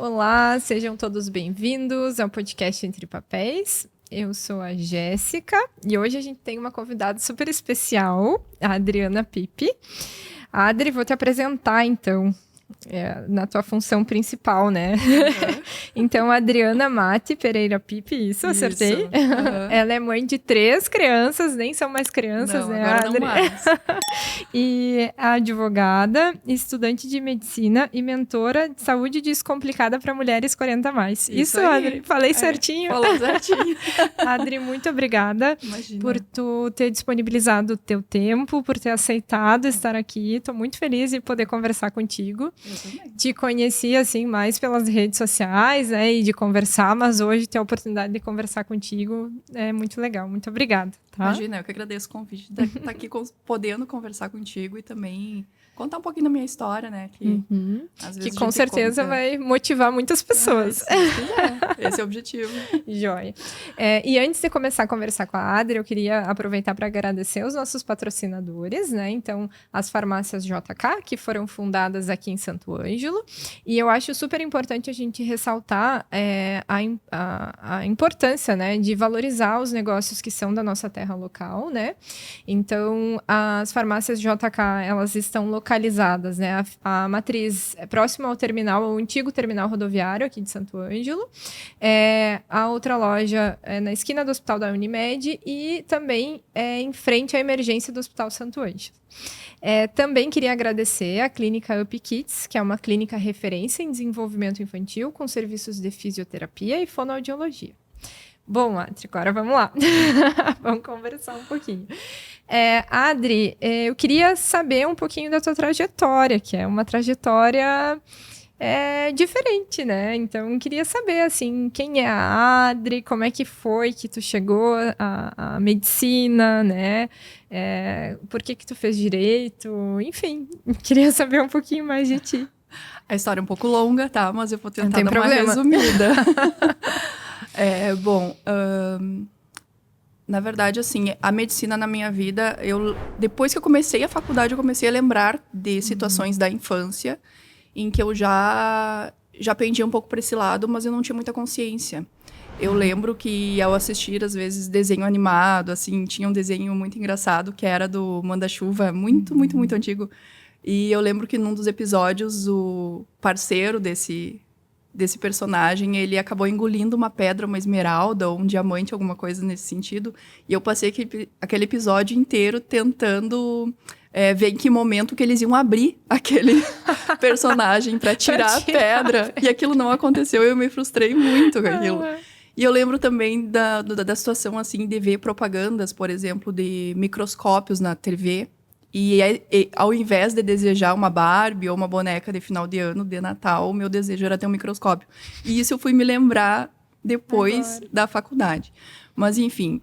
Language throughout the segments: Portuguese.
Olá, sejam todos bem-vindos ao podcast Entre Papéis. Eu sou a Jéssica e hoje a gente tem uma convidada super especial, a Adriana Pipe. Adri, vou te apresentar então, na tua função principal, né? Uhum. Então, a Adriana Mate Pereira Pipe, isso, acertei? Uhum. Ela é mãe de 3 crianças, nem são mais crianças, não, né, agora Adri? Não mais. E advogada, estudante de medicina e mentora de saúde descomplicada para mulheres 40 mais. Isso Adri? Falei certinho? Falou certinho. Adri, muito obrigada. Imagina. Por tu ter disponibilizado o teu tempo, por ter aceitado estar aqui. Estou muito feliz de poder conversar contigo. Eu também. Te conheci, assim, mais pelas redes sociais, né, e de conversar, mas hoje ter a oportunidade de conversar contigo é muito legal. Muito obrigada, tá? Imagina, eu que agradeço o convite de estar aqui podendo conversar contigo e também contar um pouquinho da minha história, né? Que, às vezes que com certeza vai motivar muitas pessoas. Se quiser. Esse é o objetivo. Joia. E antes de começar a conversar com a Adri, eu queria aproveitar para agradecer os nossos patrocinadores, né? Então, as farmácias JK, que foram fundadas aqui em Santo Ângelo. E eu acho super importante a gente ressaltar a importância, né, de valorizar os negócios que são da nossa terra local, né? Então, as farmácias JK, elas estão localizadas, né? A matriz é próxima ao terminal, ao antigo terminal rodoviário aqui de Santo Ângelo. A outra loja é na esquina do Hospital da Unimed e também em frente à emergência do Hospital Santo Ângelo. Também queria agradecer a clínica Up Kids, que é uma clínica referência em desenvolvimento infantil com serviços de fisioterapia e fonoaudiologia. Bom, Adri, agora vamos lá. Vamos conversar um pouquinho. Adri, eu queria saber um pouquinho da tua trajetória, que é uma trajetória diferente, né? Então, queria saber, assim, quem é a Adri, como é que foi que tu chegou à medicina, né? Por que tu fez direito? Enfim, queria saber um pouquinho mais de ti. A história é um pouco longa, tá? Mas eu vou tentar dar uma resumida. Na verdade, assim, a medicina na minha vida, depois que eu comecei a faculdade, eu comecei a lembrar de situações da infância em que eu já pendia um pouco para esse lado, mas eu não tinha muita consciência. Eu lembro que ao assistir, às vezes, desenho animado, assim, tinha um desenho muito engraçado que era do Manda-Chuva, muito antigo. E eu lembro que num dos episódios, o parceiro desse personagem, ele acabou engolindo uma pedra, uma esmeralda ou um diamante, alguma coisa nesse sentido. E eu passei aquele episódio inteiro tentando ver em que momento que eles iam abrir aquele personagem para tirar a pedra. E aquilo não aconteceu e eu me frustrei muito com aquilo. E eu lembro também da situação, assim, de ver propagandas, por exemplo, de microscópios na TV. E ao invés de desejar uma Barbie ou uma boneca de final de ano, de Natal, o meu desejo era ter um microscópio. E isso eu fui me lembrar depois da faculdade. Mas, enfim,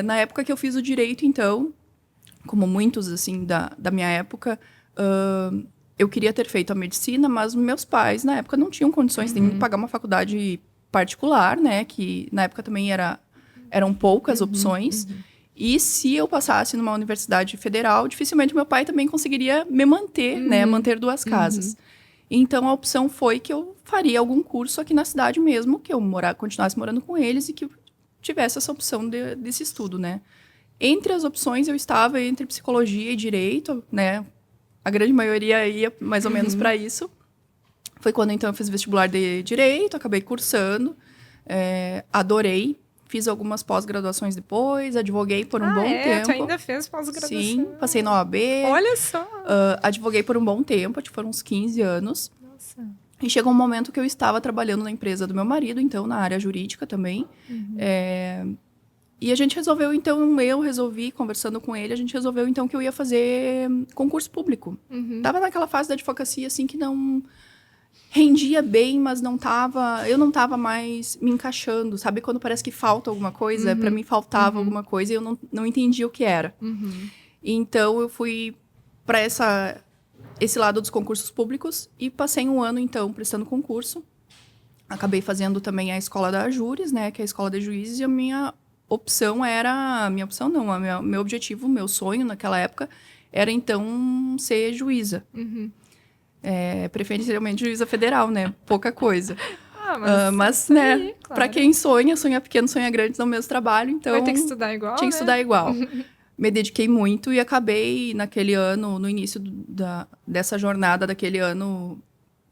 na época que eu fiz o direito, então, como muitos, assim, da minha época, eu queria ter feito a medicina, mas meus pais, na época, não tinham condições de pagar uma faculdade particular, né? Que, na época, também eram poucas opções. E se eu passasse numa universidade federal, dificilmente meu pai também conseguiria me manter, né? Manter 2 casas. Então, a opção foi que eu faria algum curso aqui na cidade mesmo, que eu continuasse morando com eles e que eu tivesse essa opção desse estudo, né? Entre as opções, eu estava entre psicologia e direito, né? A grande maioria ia mais ou menos para isso. Foi quando, então, eu fiz vestibular de direito, acabei cursando, adorei. Fiz algumas pós-graduações depois, advoguei por um bom tempo. Tu ainda fez pós-graduação? Sim, passei na OAB. Olha só! Advoguei por um bom tempo, acho que foram uns 15 anos. Nossa. E chegou um momento que eu estava trabalhando na empresa do meu marido, então, na área jurídica também. E a gente resolveu, então, eu resolvi, conversando com ele, a gente resolveu, então, que eu ia fazer concurso público. Tava naquela fase da advocacia, assim, que não rendia bem, mas eu não tava mais me encaixando, sabe? Quando parece que falta alguma coisa, para mim faltava alguma coisa e eu não entendia o que era. Então, eu fui para esse lado dos concursos públicos e passei um ano, então, prestando concurso. Acabei fazendo também a escola da Júris, né? Que é a escola de juízes, e a minha opção era... Minha opção não, meu objetivo, meu sonho naquela época era, então, ser juíza. Preferencialmente juíza federal, né? Pouca coisa. Mas isso né, aí, claro. pra quem sonha pequeno, sonha grande, no mesmo trabalho, então... Vai ter que estudar igual, Tinha que né? estudar igual. Me dediquei muito e acabei, naquele ano, no início dessa jornada daquele ano,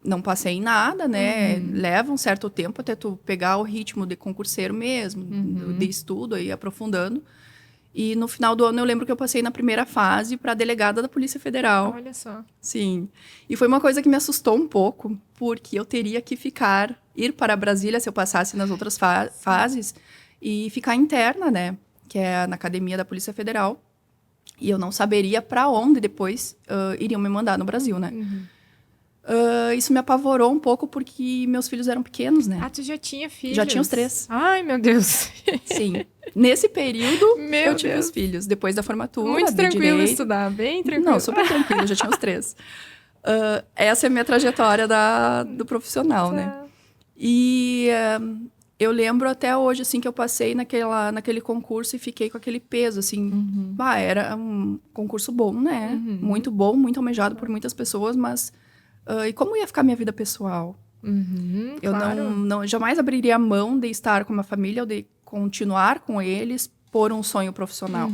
não passei em nada, né? Leva um certo tempo até tu pegar o ritmo de concurseiro mesmo, de estudo, aí aprofundando. E no final do ano eu lembro que eu passei na primeira fase para delegada da Polícia Federal. Olha só. Sim. E foi uma coisa que me assustou um pouco, porque eu teria que ir para Brasília se eu passasse nas outras fases e ficar interna, né? Que é na academia da Polícia Federal. E eu não saberia para onde depois iriam me mandar no Brasil, né? Isso me apavorou um pouco porque meus filhos eram pequenos, né? Ah, tu já tinha filhos? Já tinha os 3. Ai, meu Deus. Sim. Nesse período, eu tive Deus. os filhos. Depois da formatura, Muito tranquilo direito. estudar, bem tranquilo. Não, super tranquilo, já tinha os 3. Essa é a minha trajetória do profissional, né? E eu lembro até hoje, assim, que eu passei naquele concurso e fiquei com aquele peso, assim. Era um concurso bom, né? Muito bom, muito almejado por muitas pessoas, mas... e como ia ficar minha vida pessoal? Eu claro. jamais abriria a mão de estar com uma família ou de continuar com eles por um sonho profissional.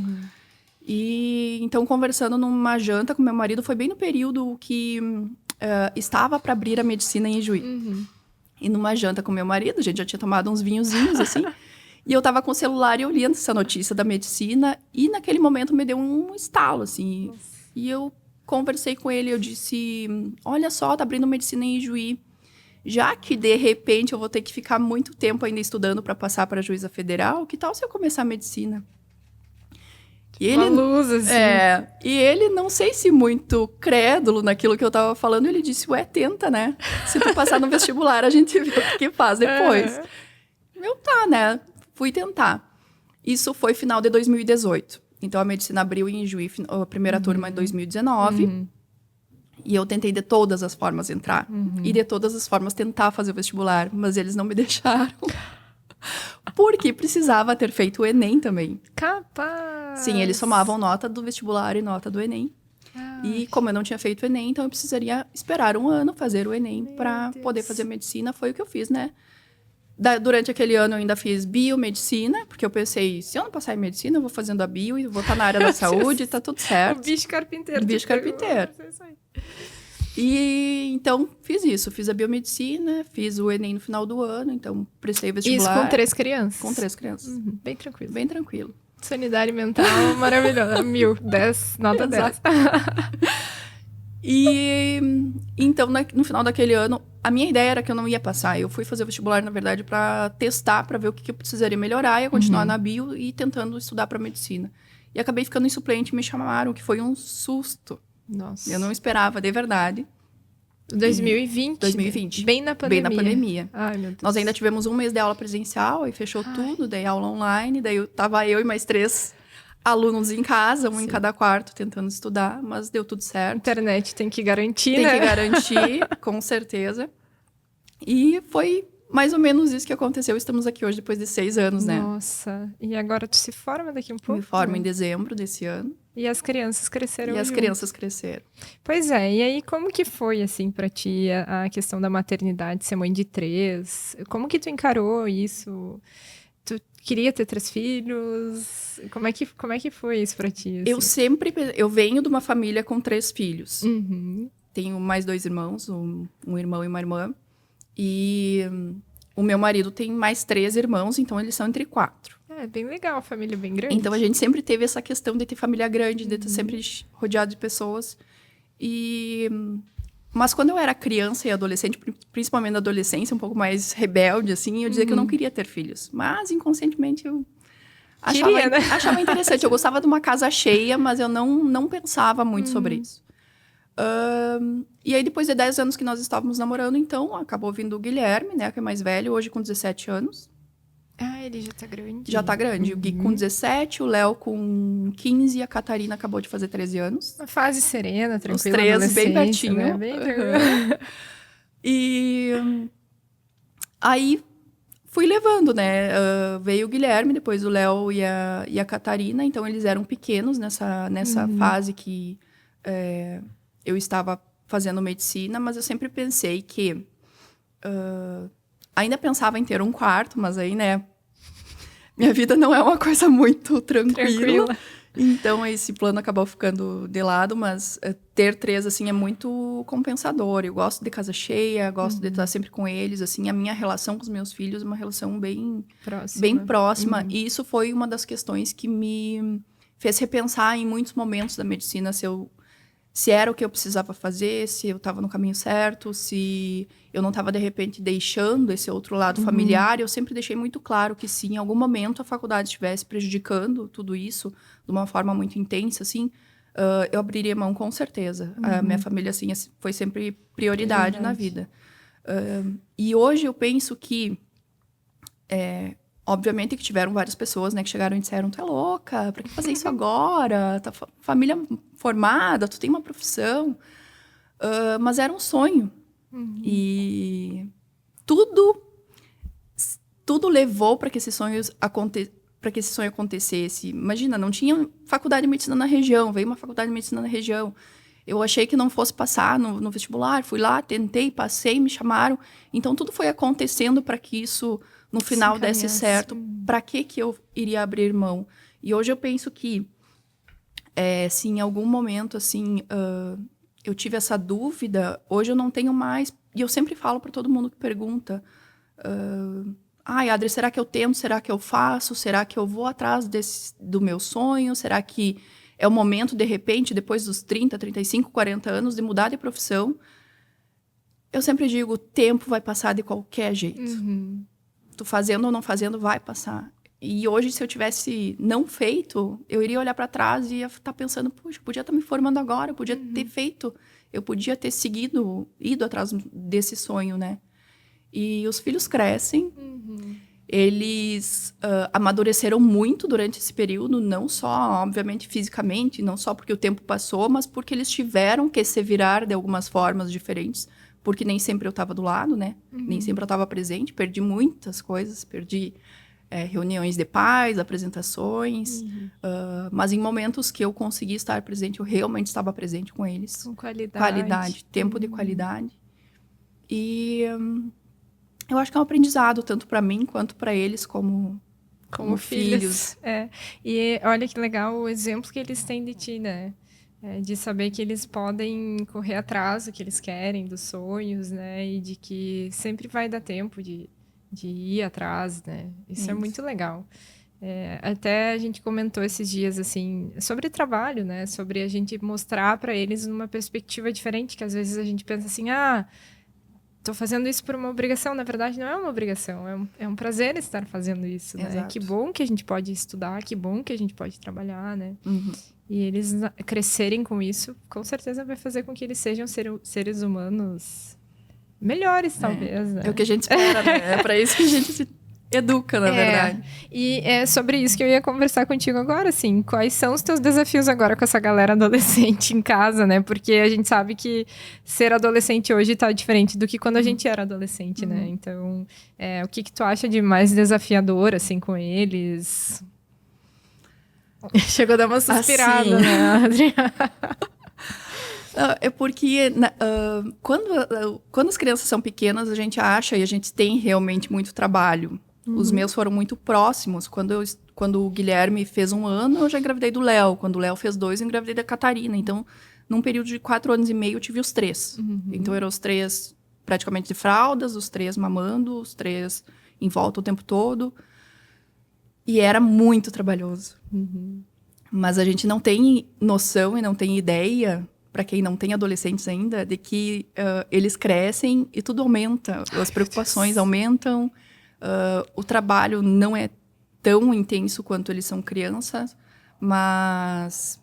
E então, conversando numa janta com meu marido, foi bem no período que estava para abrir a medicina em Ijuí. E numa janta com meu marido, a gente já tinha tomado uns vinhozinhos, assim. E eu tava com o celular e eu li essa notícia da medicina. E naquele momento me deu um estalo, assim. Nossa. E eu conversei com ele, eu disse... Olha só, tá abrindo medicina em Ijuí. Já que, de repente, eu vou ter que ficar muito tempo ainda estudando para passar para juíza federal, que tal se eu começar a medicina? E ele, uma luz, assim. E ele, não sei se muito crédulo naquilo que eu tava falando, ele disse, ué, tenta, né? Se tu passar no vestibular, a gente vê o que faz depois. Eu, tá, né? Fui tentar. Isso foi final de 2018. Então, a medicina abriu em Juiz, a primeira turma em 2019. E eu tentei de todas as formas entrar. E de todas as formas tentar fazer o vestibular. Mas eles não me deixaram. Porque precisava ter feito o Enem também. Capaz! Sim, eles somavam nota do vestibular e nota do Enem. E como eu não tinha feito o Enem, então eu precisaria esperar um ano fazer o Enem para poder fazer medicina. Foi o que eu fiz, né? Durante aquele ano eu ainda fiz biomedicina, porque eu pensei, se eu não passar em medicina, eu vou fazendo a bio e vou estar na área da saúde e tá tudo certo. O bicho carpinteiro. Bicho carpinteiro. E então fiz isso, fiz a biomedicina, fiz o Enem no final do ano, então prestei vestibular. Isso com 3 crianças? Com 3 crianças. Bem tranquilo. Bem tranquilo. Sanidade mental maravilhosa. 1000, 10, nota 10. E então, no final daquele ano, a minha ideia era que eu não ia passar. Eu fui fazer vestibular, na verdade, para testar, para ver o que eu precisaria melhorar. E continuar na bio e tentando estudar para medicina. E acabei ficando em suplente e me chamaram, que foi um susto. Nossa. Eu não esperava, de verdade. 2020? 2020. Bem na pandemia. Bem na pandemia. Ai, meu Deus. Nós ainda tivemos um mês de aula presencial, e fechou tudo, daí aula online. Daí tava eu e mais 3 alunos em casa, um em cada quarto, tentando estudar, mas deu tudo certo. Internet tem que garantir, né? Tem que garantir, com certeza. E foi mais ou menos isso que aconteceu. Estamos aqui hoje depois de 6 anos, né? Nossa. E agora tu se forma daqui um pouco? Me formo em dezembro desse ano. E as crianças cresceram E as crianças cresceram. Pois é. E aí, como que foi, assim, pra ti a questão da maternidade, ser mãe de 3? Como que tu encarou isso? Tu queria ter 3 filhos? Como é que foi isso pra ti? Assim? Eu venho de uma família com 3 filhos. Tenho mais 2 irmãos, um irmão e uma irmã. E o meu marido tem mais 3 irmãos, então eles são entre 4. É bem legal, família bem grande. Então a gente sempre teve essa questão de ter família grande, de estar sempre rodeado de pessoas. Mas quando eu era criança e adolescente, principalmente na adolescência, um pouco mais rebelde, assim, eu dizia que eu não queria ter filhos. Mas inconscientemente eu achava interessante. Eu gostava de uma casa cheia, mas eu não pensava muito sobre isso. E aí, depois de 10 anos que nós estávamos namorando, então, acabou vindo o Guilherme, né? Que é mais velho, hoje com 17 anos. Ah, ele já tá grande. Já tá grande. O Gui com 17, o Léo com 15 e a Catarina acabou de fazer 13 anos. Uma fase serena, tranquila. Os 3 bem pertinho. Né? Bem tranquilo. E aí, fui levando, né? Veio o Guilherme, depois o Léo e a Catarina. Então, eles eram pequenos nessa fase que eu estava fazendo medicina, mas eu sempre pensei que Ainda pensava em ter um quarto, mas aí, né, minha vida não é uma coisa muito tranquila. Então, esse plano acabou ficando de lado, mas ter 3, assim, é muito compensador. Eu gosto de casa cheia, gosto de estar sempre com eles, assim. A minha relação com os meus filhos é uma relação bem próxima. E isso foi uma das questões que me fez repensar em muitos momentos da medicina se era o que eu precisava fazer, se eu estava no caminho certo, se eu não estava, de repente, deixando esse outro lado familiar. Eu sempre deixei muito claro que, se em algum momento a faculdade estivesse prejudicando tudo isso de uma forma muito intensa, assim, eu abriria mão com certeza. A minha família, assim, foi sempre prioridade na vida. E hoje eu penso que... obviamente que tiveram várias pessoas, né, que chegaram e disseram: tu é louca, pra que fazer isso agora? Tá família formada, tu tem uma profissão. Mas era um sonho. E tudo levou para que esse sonho acontecesse. Imagina, não tinha faculdade de medicina na região, veio uma faculdade de medicina na região. Eu achei que não fosse passar no vestibular, fui lá, tentei, passei, me chamaram. Então, tudo foi acontecendo para que isso, no final, desse certo. Para que eu iria abrir mão? E hoje eu penso que, se em algum momento, assim, eu tive essa dúvida, hoje eu não tenho mais. E eu sempre falo para todo mundo que pergunta: ai, Adri, será que eu tento? Será que eu faço? Será que eu vou atrás do meu sonho? Será que é o momento, de repente, depois dos 30, 35, 40 anos, de mudar de profissão? Eu sempre digo: o tempo vai passar de qualquer jeito. Tu fazendo ou não fazendo, vai passar. E hoje, se eu tivesse não feito, eu iria olhar para trás e ia estar pensando: puxa, eu podia estar me formando agora, eu podia ter feito, eu podia ter ido atrás desse sonho, né? E os filhos crescem, eles amadureceram muito durante esse período, não só, obviamente, fisicamente, não só porque o tempo passou, mas porque eles tiveram que se virar de algumas formas diferentes, porque nem sempre eu estava do lado, né? Nem sempre eu estava presente, perdi muitas coisas, perdi reuniões de pais, apresentações, mas em momentos que eu consegui estar presente, eu realmente estava presente com eles. Com qualidade. Tempo de qualidade. E... eu acho que é um aprendizado, tanto para mim quanto para eles, como filhos. E olha que legal o exemplo que eles têm de ti, né? De saber que eles podem correr atrás do que eles querem, dos sonhos, né? E de que sempre vai dar tempo de ir atrás, né? Isso é muito legal. Até a gente comentou esses dias, assim, sobre trabalho, né? Sobre a gente mostrar para eles numa perspectiva diferente, que às vezes a gente pensa assim: estou fazendo isso por uma obrigação. Na verdade, não é uma obrigação. É um prazer estar fazendo isso, né? Exato. Que bom que a gente pode estudar, que bom que a gente pode trabalhar, né? E eles crescerem com isso, com certeza vai fazer com que eles sejam seres humanos melhores, talvez, né? É o que a gente espera, né? É para isso que a gente se educa, na verdade. E é sobre isso que eu ia conversar contigo agora, assim. Quais são os teus desafios agora com essa galera adolescente em casa, né? Porque a gente sabe que ser adolescente hoje tá diferente do que quando a gente era adolescente, né? Então, o que tu acha de mais desafiador, assim, com eles? Chegou a dar uma suspirada, assim, né, Adriana? É porque quando as crianças são pequenas, a gente acha, e a gente tem realmente muito trabalho. Os meus foram muito próximos. Quando o Guilherme fez 1 ano, eu já engravidei do Léo. Quando o Léo fez 2, eu engravidei da Catarina. Então, num período de 4 anos e meio, eu tive os 3. Então, eram os 3 praticamente de fraldas, os 3 mamando, os 3 em volta o tempo todo. E era muito trabalhoso. Mas a gente não tem noção e não tem ideia, para quem não tem adolescentes ainda, de que eles crescem e tudo aumenta. As preocupações aumentam. O trabalho não é tão intenso quanto eles são crianças, mas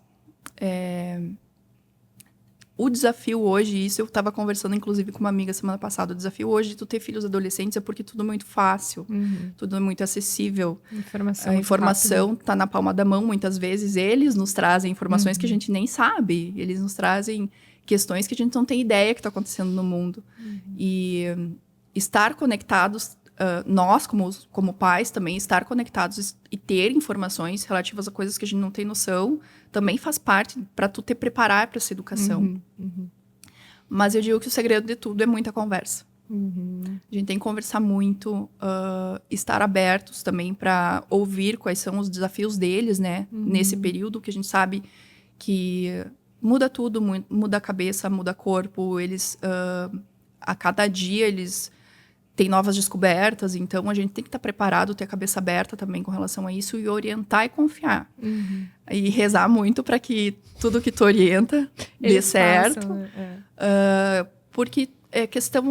o desafio hoje, isso eu estava conversando inclusive com uma amiga semana passada, o desafio hoje de tu ter filhos adolescentes é porque tudo é muito fácil, tudo é muito acessível. A informação está na palma da mão, muitas vezes eles nos trazem informações que a gente nem sabe, eles nos trazem questões que a gente não tem ideia que está acontecendo no mundo. E estar conectados, nós como pais também, estar conectados e ter informações relativas a coisas que a gente não tem noção, também faz parte para tu te preparar para essa educação. Mas eu digo que o segredo de tudo é muita conversa. A gente tem que conversar muito, estar abertos também para ouvir quais são os desafios deles, né? Nesse período que a gente sabe que muda tudo, muda a cabeça, muda o corpo. Eles, a cada dia, eles têm novas descobertas. Então, a gente tem que estar preparado, ter a cabeça aberta também com relação a isso e orientar e confiar. E rezar muito para que tudo que tu orienta dê certo. Façam, né? Porque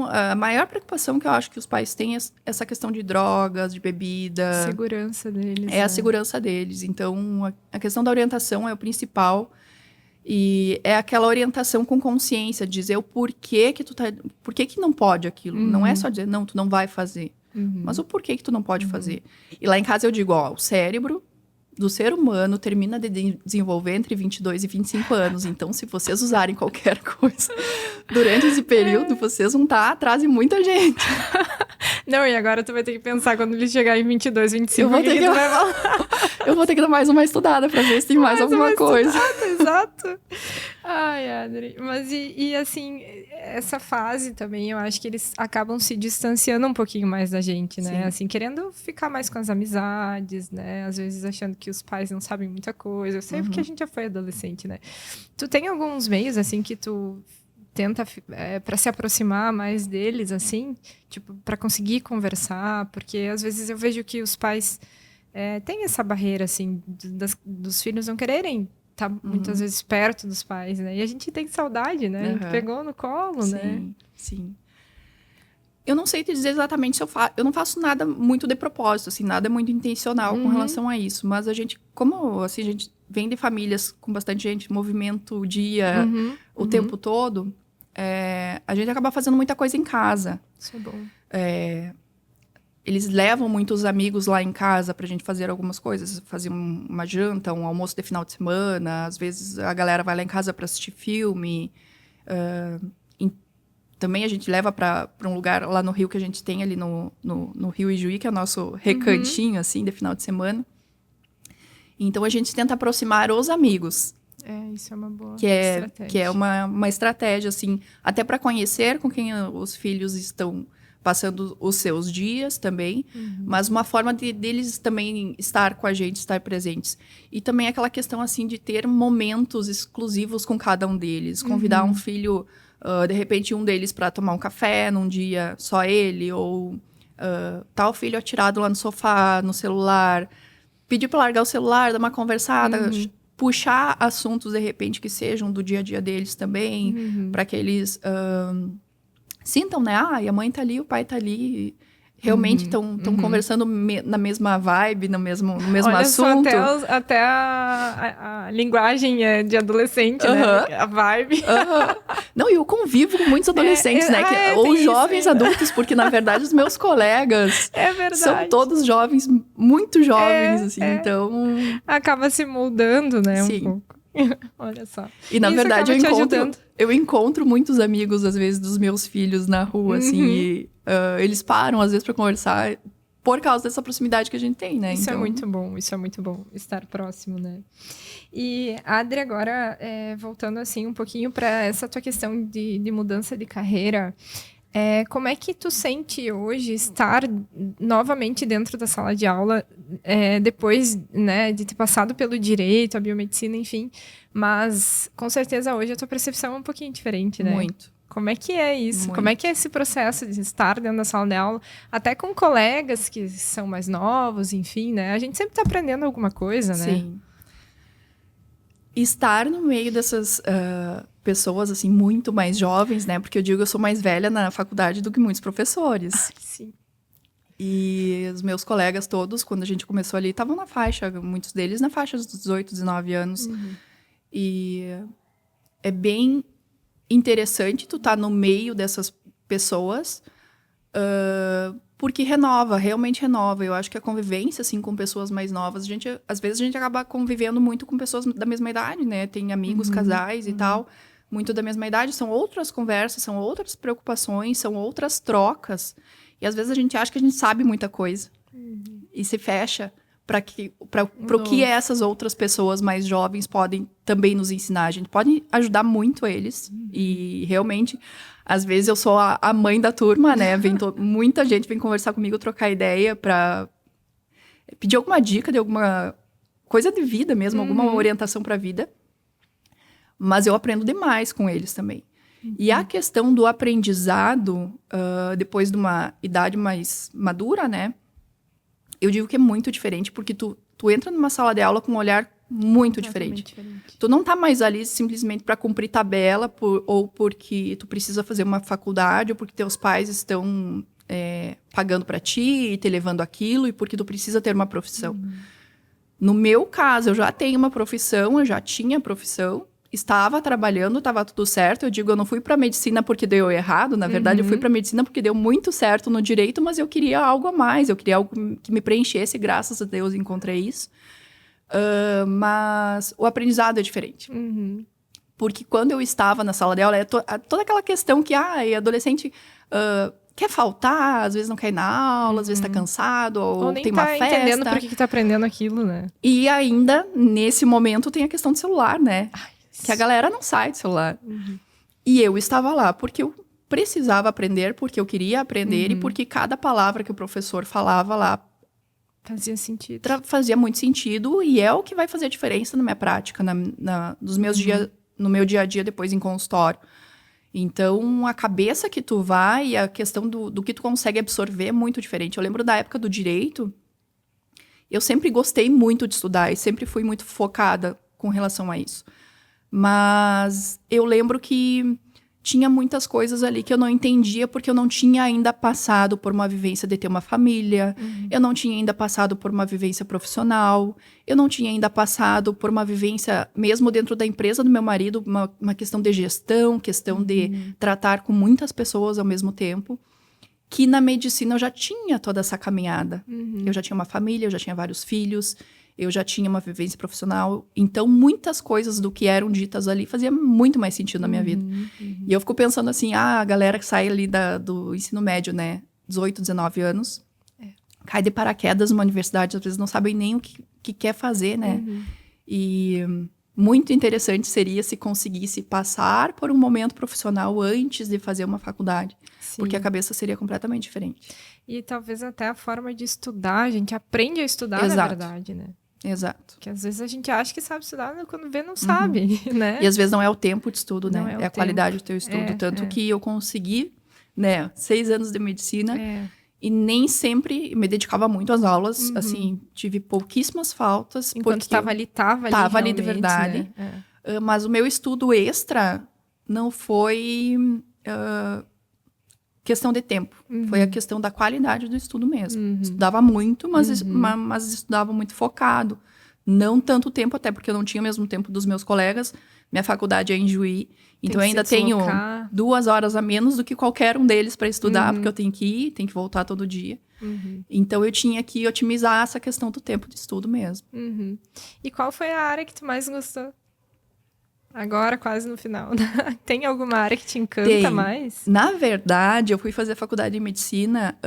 a maior preocupação que eu acho que os pais têm é essa questão de drogas, de bebida. Segurança deles. É a segurança deles. Então, a questão da orientação é o principal. E é aquela orientação com consciência, dizer o porquê que por que não pode aquilo. Não é só dizer, não, tu não vai fazer. Mas o porquê que tu não pode fazer. E lá em casa eu digo, o cérebro do ser humano termina de desenvolver entre 22 e 25 anos. Então, se vocês usarem qualquer coisa durante esse período, vocês vão estar atrás de muita gente. Não, e agora tu vai ter que pensar quando ele chegar em 22, 25, eu vou ter que vai falar. Eu vou ter que dar mais uma estudada pra ver se tem mais alguma coisa. Exato. Ai, Adri. Mas e assim, essa fase também, eu acho que eles acabam se distanciando um pouquinho mais da gente, né? Sim. Assim, querendo ficar mais com as amizades, né? Às vezes achando que os pais não sabem muita coisa. Eu sei porque a gente já foi adolescente, né? Tu tem alguns meios, assim, que tu tenta para se aproximar mais deles, assim? Tipo, para conseguir conversar? Porque às vezes eu vejo que os pais têm essa barreira, assim, dos filhos não quererem estar muitas vezes perto dos pais, né? E a gente tem saudade, né? Pegou no colo, né? Sim. Eu não sei te dizer exatamente se eu não faço nada muito de propósito, assim, nada muito intencional com relação a isso. Mas a gente, como assim, a gente vem de famílias com bastante gente, movimento o dia, o tempo todo, a gente acaba fazendo muita coisa em casa. Isso é bom. Eles levam muitos amigos lá em casa pra gente fazer algumas coisas. Fazer uma janta, um almoço de final de semana. Às vezes a galera vai lá em casa pra assistir filme. Também a gente leva pra um lugar lá no Rio que a gente tem ali no Rio Ijuí, que é o nosso recantinho, assim, de final de semana. Então a gente tenta aproximar os amigos. Isso é uma boa estratégia. Que é uma estratégia, assim, até pra conhecer com quem os filhos estão passando os seus dias também, mas uma forma deles também estar com a gente, estar presentes. E também aquela questão, assim, de ter momentos exclusivos com cada um deles. Convidar um filho, de repente, um deles para tomar um café num dia, só ele, ou tá o filho atirado lá no sofá, no celular. Pedir para largar o celular, dar uma conversada, puxar assuntos, de repente, que sejam do dia a dia deles também, para que eles sintam, né? E a mãe tá ali, o pai tá ali. Realmente estão conversando na mesma vibe, no mesmo Olha assunto. Só até a linguagem de adolescente, né? A vibe. Não, e eu convivo com muitos adolescentes, né? Ou jovens adultos, porque, na verdade, os meus colegas são todos jovens, muito jovens, assim. Então... Acaba se moldando, né? Sim. Um pouco. Olha só. E, na verdade, eu encontro muitos amigos, às vezes, dos meus filhos na rua, assim, e eles param, às vezes, para conversar por causa dessa proximidade que a gente tem, né? Isso é muito bom, estar próximo, né? E, Adri, agora, voltando, assim, um pouquinho para essa tua questão de mudança de carreira, como é que tu sente hoje estar novamente dentro da sala de aula, depois, né, de ter passado pelo direito, a biomedicina, enfim, mas com certeza hoje a tua percepção é um pouquinho diferente, né? Muito. Como é que é isso? Muito. Como é que é esse processo de estar dentro da sala de aula, até com colegas que são mais novos, enfim, né? A gente sempre está aprendendo alguma coisa, né? Sim. Estar no meio dessas pessoas, assim, muito mais jovens, né? Porque eu digo que eu sou mais velha na faculdade do que muitos professores. Sim. E os meus colegas todos, quando a gente começou ali, estavam na faixa, muitos deles na faixa dos 18, 19 anos. E é bem interessante tu estar no meio dessas pessoas, porque realmente renova. Eu acho que a convivência, assim, com pessoas mais novas, às vezes a gente acaba convivendo muito com pessoas da mesma idade, né? Tem amigos, casais e tal, muito da mesma idade. São outras conversas, são outras preocupações, são outras trocas. E às vezes a gente acha que a gente sabe muita coisa. E se fecha para o que essas outras pessoas mais jovens podem também nos ensinar. A gente pode ajudar muito eles. E realmente, às vezes eu sou a mãe da turma, né? Muita gente vem conversar comigo, trocar ideia para pedir alguma dica de alguma coisa de vida mesmo, alguma orientação para a vida. Mas eu aprendo demais com eles também. E a questão do aprendizado, depois de uma idade mais madura, né? Eu digo que é muito diferente, porque tu entra numa sala de aula com um olhar muito diferente. Tu não tá mais ali simplesmente para cumprir tabela, ou porque tu precisa fazer uma faculdade, ou porque teus pais estão pagando para ti e te levando aquilo, e porque tu precisa ter uma profissão. No meu caso, eu já tenho uma profissão, eu já tinha profissão, estava trabalhando, estava tudo certo. Eu digo, eu não fui para medicina porque deu errado. Na verdade, eu fui para medicina porque deu muito certo no direito, mas eu queria algo a mais. Eu queria algo que me preenchesse. Graças a Deus, encontrei isso. Mas o aprendizado é diferente. Porque quando eu estava na sala de aula, toda aquela questão que, adolescente quer faltar, às vezes não quer ir na aula, às vezes está cansado, ou nem tem uma festa. Entendendo por que tá aprendendo aquilo, né? E ainda, nesse momento, tem a questão do celular, né? Que a galera não sai do celular. E eu estava lá porque eu precisava aprender, porque eu queria aprender e porque cada palavra que o professor falava lá fazia sentido. Fazia muito sentido e é o que vai fazer a diferença na minha prática, no meu dia a dia depois em consultório. Então, a cabeça que tu vai e a questão do que tu consegue absorver é muito diferente. Eu lembro da época do direito, eu sempre gostei muito de estudar e sempre fui muito focada com relação a isso. Mas eu lembro que tinha muitas coisas ali que eu não entendia porque eu não tinha ainda passado por uma vivência de ter uma família, eu não tinha ainda passado por uma vivência profissional, eu não tinha ainda passado por uma vivência, mesmo dentro da empresa do meu marido, uma questão de gestão, questão de tratar com muitas pessoas ao mesmo tempo, que na medicina eu já tinha toda essa caminhada. Eu já tinha uma família, eu já tinha vários filhos, eu já tinha uma vivência profissional, então muitas coisas do que eram ditas ali fazia muito mais sentido na minha vida. E eu fico pensando assim, a galera que sai ali do ensino médio, né, 18, 19 anos, cai de paraquedas numa universidade, às vezes não sabem nem o que quer fazer, né? E muito interessante seria se conseguisse passar por um momento profissional antes de fazer uma faculdade. Sim. Porque a cabeça seria completamente diferente. E talvez até a forma de estudar, a gente aprende a estudar, Exato. Na verdade, né? Exato. Porque às vezes a gente acha que sabe estudar, quando vê, não sabe, né? E às vezes não é o tempo de estudo, não né? É a qualidade do teu estudo. Tanto que eu consegui, né, 6 anos de medicina e nem sempre me dedicava muito às aulas. Assim, tive pouquíssimas faltas. Enquanto estava ali, Tava ali de verdade. Né? Mas o meu estudo extra não foi questão de tempo. Foi a questão da qualidade do estudo mesmo. Estudava muito, mas estudava muito focado. Não tanto tempo, até porque eu não tinha o mesmo tempo dos meus colegas. Minha faculdade é em Juí. Então, eu ainda tenho 2 horas a menos do que qualquer um deles para estudar, porque eu tenho que ir, tenho que voltar todo dia. Então, eu tinha que otimizar essa questão do tempo de estudo mesmo. E qual foi a área que tu mais gostou? Agora, quase no final. Tem alguma área que te encanta mais? Na verdade, eu fui fazer faculdade de medicina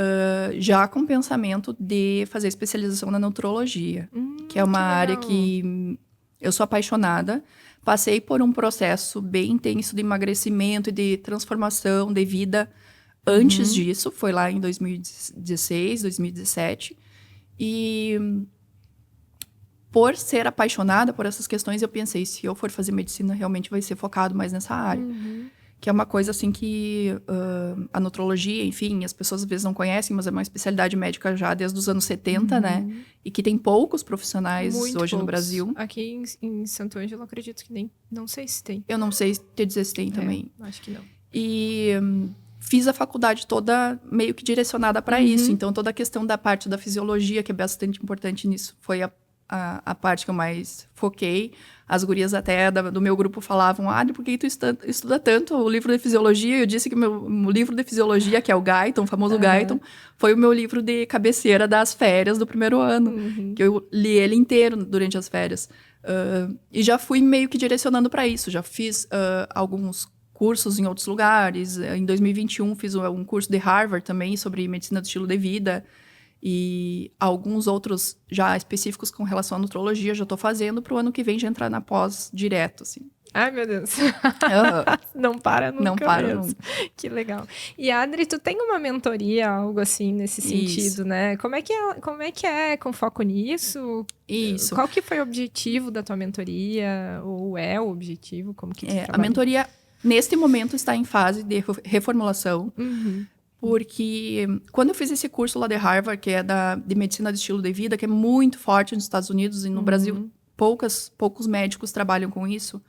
já com o pensamento de fazer especialização na nutrologia, que é uma área que eu sou apaixonada. Passei por um processo bem intenso de emagrecimento e de transformação de vida antes disso. Foi lá em 2016, 2017. E por ser apaixonada por essas questões, eu pensei, se eu for fazer medicina, realmente vai ser focado mais nessa área. Que é uma coisa, assim, que a nutrologia, enfim, as pessoas às vezes não conhecem, mas é uma especialidade médica já desde os anos 70, né? E que tem poucos profissionais hoje no Brasil. Aqui em Santo Ângelo, acredito que nem... Não sei se tem. Eu não sei te dizer se tem também. Acho que não. E fiz a faculdade toda meio que direcionada para isso. Então, toda a questão da parte da fisiologia, que é bastante importante nisso, foi a parte que eu mais foquei. As gurias até do meu grupo falavam, por que tu estuda tanto o livro de fisiologia? Eu disse que o meu livro de fisiologia, que é o Guyton, o famoso Guyton, foi o meu livro de cabeceira das férias do primeiro ano. Que eu li ele inteiro durante as férias. E já fui meio que direcionando para isso. Já fiz alguns cursos em outros lugares. Em 2021, fiz um curso de Harvard também sobre medicina do estilo de vida. E alguns outros já específicos com relação à nutrologia já estou fazendo para o ano que vem já entrar na pós direto, assim. Ai, meu Deus. Uhum. Não para nunca Não paro mesmo. nunca. Que legal. E, Adri, tu tem uma mentoria, algo assim, nesse sentido, Isso. né? Como é que é com foco nisso? Isso. Qual que foi o objetivo da tua mentoria? Ou é o objetivo? Como que tu A trabalha? mentoria, neste momento, está em fase de reformulação. Uhum. Porque quando eu fiz esse curso lá de Harvard, que é de medicina de estilo de vida, que é muito forte nos Estados Unidos e no Brasil, poucos médicos trabalham com isso.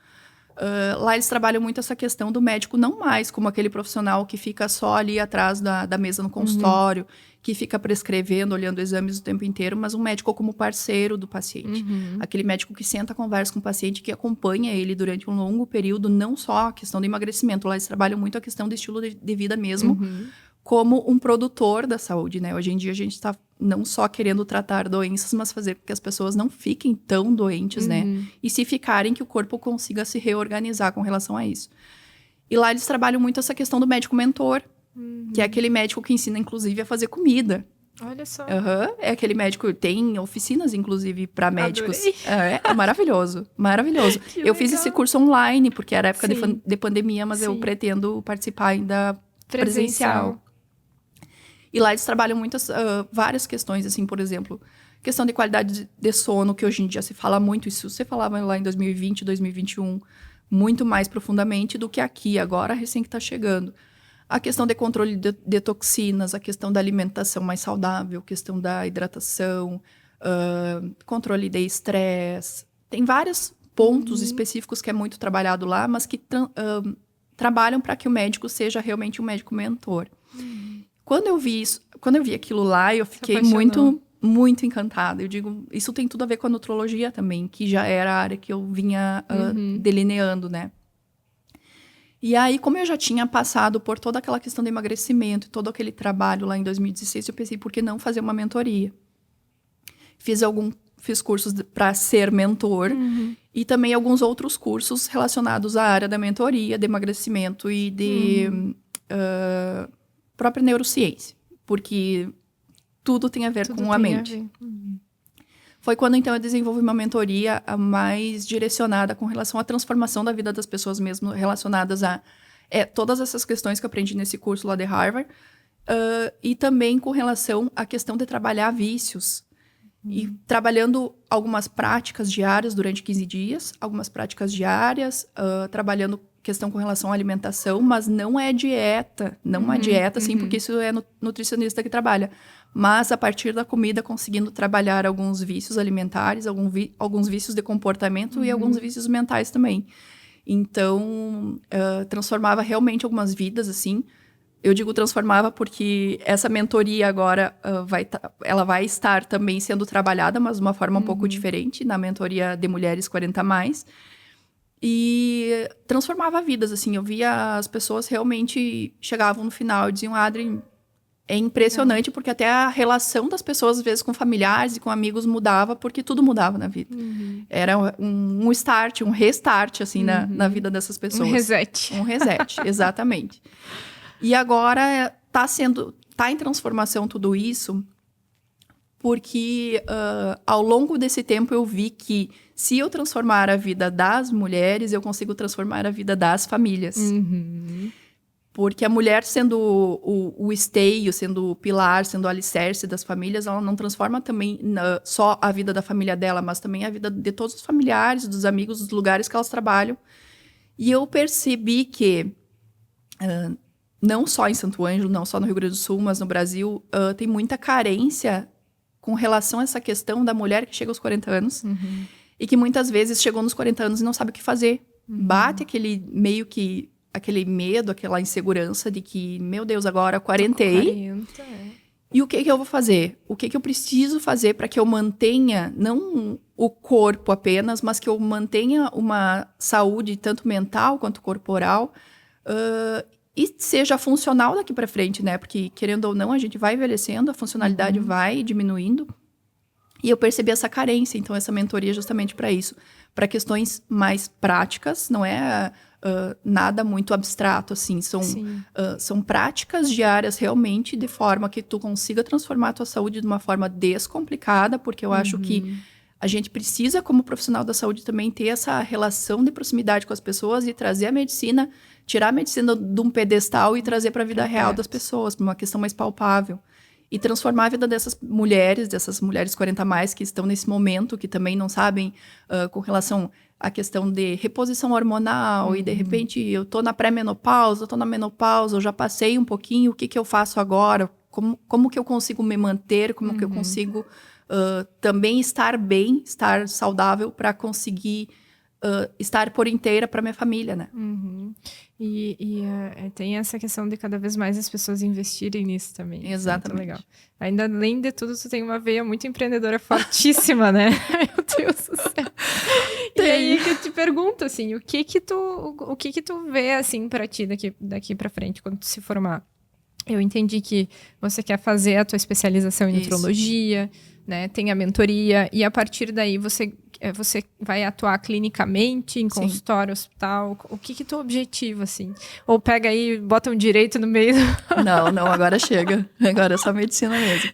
Lá eles trabalham muito essa questão do médico não mais como aquele profissional que fica só ali atrás da mesa no consultório, que fica prescrevendo, olhando exames o tempo inteiro, mas um médico como parceiro do paciente. Aquele médico que senta, conversa com o paciente, que acompanha ele durante um longo período, não só a questão do emagrecimento. Lá eles trabalham muito a questão do estilo de vida mesmo, como um produtor da saúde, né? Hoje em dia a gente está não só querendo tratar doenças, mas fazer com que as pessoas não fiquem tão doentes, né? E se ficarem, que o corpo consiga se reorganizar com relação a isso. E lá eles trabalham muito essa questão do médico mentor, que é aquele médico que ensina, inclusive, a fazer comida. Olha só. É aquele médico, tem oficinas, inclusive, para médicos. Adorei. É maravilhoso, maravilhoso. Eu fiz esse curso online, porque era época de pandemia, mas eu pretendo participar ainda presencial. E lá eles trabalham várias questões, assim, por exemplo, questão de qualidade de sono, que hoje em dia se fala muito, isso você falava lá em 2020, 2021, muito mais profundamente do que aqui, agora, recém que está chegando. A questão de controle de toxinas, a questão da alimentação mais saudável, questão da hidratação, controle de estresse. Tem vários pontos específicos que é muito trabalhado lá, mas que trabalham para que o médico seja realmente um médico mentor. Quando eu vi aquilo lá, eu fiquei muito, muito encantada. Eu digo, isso tem tudo a ver com a nutrologia também, que já era a área que eu vinha delineando, né? E aí, como eu já tinha passado por toda aquela questão do emagrecimento e todo aquele trabalho lá em 2016, eu pensei, por que não fazer uma mentoria? Fiz cursos para ser mentor e também alguns outros cursos relacionados à área da mentoria, de emagrecimento e de própria neurociência, porque tudo tem a ver com a mente. Foi quando, então, eu desenvolvi uma mentoria mais direcionada com relação à transformação da vida das pessoas mesmo, relacionadas a todas essas questões que eu aprendi nesse curso lá de Harvard, e também com relação à questão de trabalhar vícios. E trabalhando algumas práticas diárias durante 15 dias, algumas práticas diárias, trabalhando questão com relação à alimentação, mas não é dieta, assim, porque isso é nutricionista que trabalha. Mas a partir da comida, conseguindo trabalhar alguns vícios alimentares, alguns vícios de comportamento e alguns vícios mentais também. Então, transformava realmente algumas vidas, assim. Eu digo transformava porque essa mentoria agora ela vai estar também sendo trabalhada, mas de uma forma um pouco diferente, na mentoria de Mulheres 40+. E transformava vidas, assim. Eu via as pessoas realmente chegavam no final e diziam, Adri, é impressionante, porque até a relação das pessoas, às vezes, com familiares e com amigos mudava, porque tudo mudava na vida. Era um start, um restart, assim, na vida dessas pessoas. Um reset. Um reset, exatamente. E agora tá em transformação tudo isso, porque ao longo desse tempo eu vi que se eu transformar a vida das mulheres, eu consigo transformar a vida das famílias. Porque a mulher sendo o esteio, sendo o pilar, sendo o alicerce das famílias, ela não transforma também só a vida da família dela, mas também a vida de todos os familiares, dos amigos, dos lugares que elas trabalham. E eu percebi que não só em Santo Ângelo, não só no Rio Grande do Sul, mas no Brasil, tem muita carência com relação a essa questão da mulher que chega aos 40 anos e que muitas vezes chegou nos 40 anos e não sabe o que fazer. Bate aquele medo, aquela insegurança de que, meu Deus, agora 40, e o que eu vou fazer? O que eu preciso fazer para que eu mantenha, não o corpo apenas, mas que eu mantenha uma saúde tanto mental quanto corporal, e seja funcional daqui para frente, né? Porque, querendo ou não, a gente vai envelhecendo, a funcionalidade vai diminuindo. E eu percebi essa carência, então essa mentoria é justamente para isso. Para questões mais práticas, não é nada muito abstrato, assim. São práticas diárias, realmente, de forma que tu consiga transformar a tua saúde de uma forma descomplicada, porque eu acho que a gente precisa, como profissional da saúde, também ter essa relação de proximidade com as pessoas e trazer a medicina, tirar a medicina de um pedestal e trazer para a vida real das pessoas, para uma questão mais palpável. E transformar a vida dessas mulheres 40+, que estão nesse momento, que também não sabem com relação à questão de reposição hormonal, e de repente eu tô na pré-menopausa, eu tô na menopausa, eu já passei um pouquinho, o que eu faço agora? Como que eu consigo me manter? Como que eu consigo também estar bem, estar saudável para conseguir estar por inteira para minha família, né? E tem essa questão de cada vez mais as pessoas investirem nisso também. Exatamente. Muito legal. Ainda além de tudo, tu tem uma veia muito empreendedora fortíssima, né? Meu Deus do céu. E aí que eu te pergunto, assim, o que que tu vê, assim, pra ti daqui pra frente, quando tu se formar? Eu entendi que você quer fazer a tua especialização em nutrologia, né? Tem a mentoria, e a partir daí você vai atuar clinicamente, em consultório, hospital? O que é o objetivo, assim? Ou pega aí e bota um direito no meio? Não, agora chega. Agora é só medicina mesmo.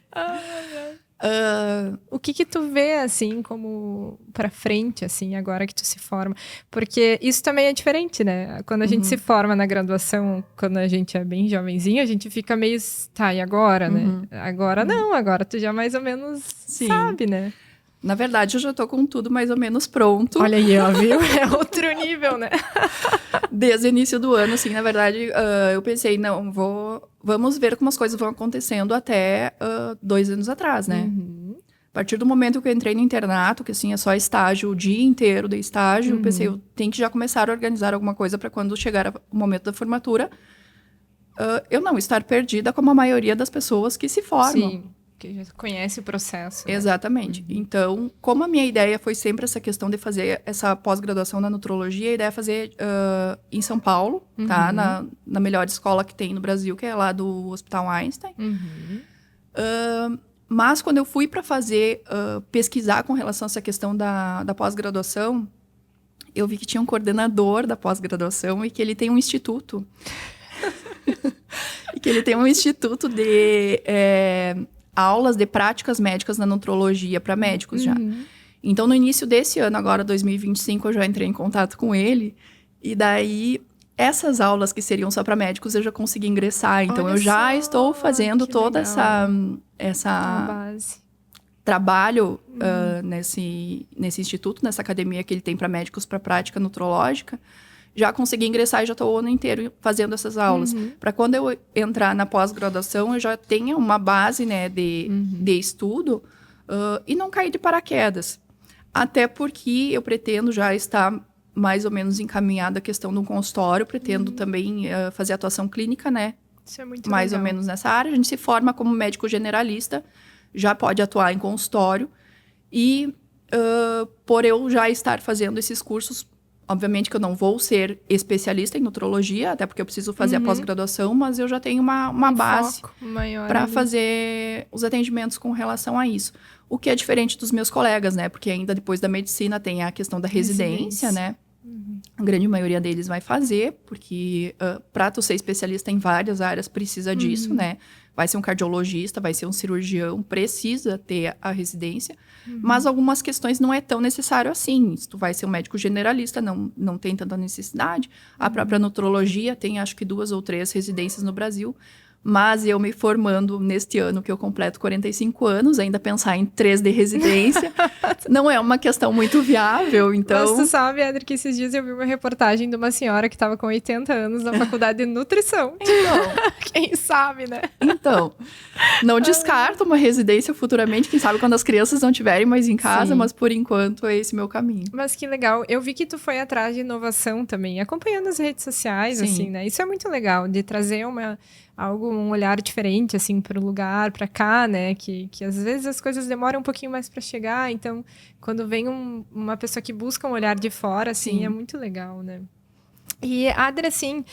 O que tu vê, assim, como pra frente, assim, agora que tu se forma? Porque isso também é diferente, né? Quando a gente se forma na graduação, quando a gente é bem jovenzinho, a gente fica meio, tá, e agora, né? Agora não, agora tu já mais ou menos sabe, né? Na verdade, eu já tô com tudo mais ou menos pronto. Olha aí, ó, viu? É outro nível, né? Desde o início do ano, assim, na verdade, eu pensei, vamos ver como as coisas vão acontecendo até 2 anos atrás, né? A partir do momento que eu entrei no internato, que assim, é só estágio, o dia inteiro de estágio, eu pensei, eu tenho que já começar a organizar alguma coisa para quando chegar o momento da formatura, eu não estar perdida como a maioria das pessoas que se formam. Sim. Que já conhece o processo. Né? Exatamente. Então, como a minha ideia foi sempre essa questão de fazer essa pós-graduação na nutrologia, a ideia é fazer em São Paulo, tá? Na melhor escola que tem no Brasil, que é lá do Hospital Einstein. Mas quando eu fui para fazer, pesquisar com relação a essa questão da pós-graduação, eu vi que tinha um coordenador da pós-graduação e que ele tem um instituto. E que ele tem um instituto de aulas de práticas médicas na nutrologia para médicos já. Então, no início desse ano, agora 2025, eu já entrei em contato com ele. E daí, essas aulas que seriam só para médicos, eu já consegui ingressar. Então, Olha eu já só, estou fazendo toda essa base. Trabalho nesse instituto, nessa academia que ele tem para médicos para prática nutrológica. Já consegui ingressar e já estou o ano inteiro fazendo essas aulas. Para quando eu entrar na pós-graduação, eu já tenha uma base, né, de estudo e não cair de paraquedas. Até porque eu pretendo já estar mais ou menos encaminhada a questão do consultório, pretendo também fazer atuação clínica, né? Isso é muito mais legal. ou menos nessa área. A gente se forma como médico generalista, já pode atuar em consultório. E por eu já estar fazendo esses cursos, obviamente que eu não vou ser especialista em nutrologia, até porque eu preciso fazer a pós-graduação, mas eu já tenho uma base para fazer os atendimentos com relação a isso. O que é diferente dos meus colegas, né? Porque ainda depois da medicina tem a questão da residência, né? A grande maioria deles vai fazer, porque para tu ser especialista em várias áreas precisa disso, né? Vai ser um cardiologista, vai ser um cirurgião, precisa ter a residência. Mas algumas questões não é tão necessário assim. Se tu vai ser um médico generalista, não tem tanta necessidade. A própria nutrologia tem, acho que 2 ou 3 residências no Brasil. Mas eu me formando neste ano, que eu completo 45 anos, ainda pensar em 3 de residência não é uma questão muito viável, então... Mas tu sabe, Adri, que esses dias eu vi uma reportagem de uma senhora que estava com 80 anos na faculdade de nutrição. Então... Quem sabe, né? Então, não descarto uma residência futuramente, quem sabe quando as crianças não estiverem mais em casa, mas por enquanto é esse meu caminho. Mas que legal. Eu vi que tu foi atrás de inovação também, acompanhando as redes sociais, assim, né? Isso é muito legal, de trazer um olhar diferente, assim, para o lugar, para cá, né? Que às vezes as coisas demoram um pouquinho mais para chegar. Então, quando vem uma pessoa que busca um olhar de fora, assim, é muito legal, né? E, Adri, assim,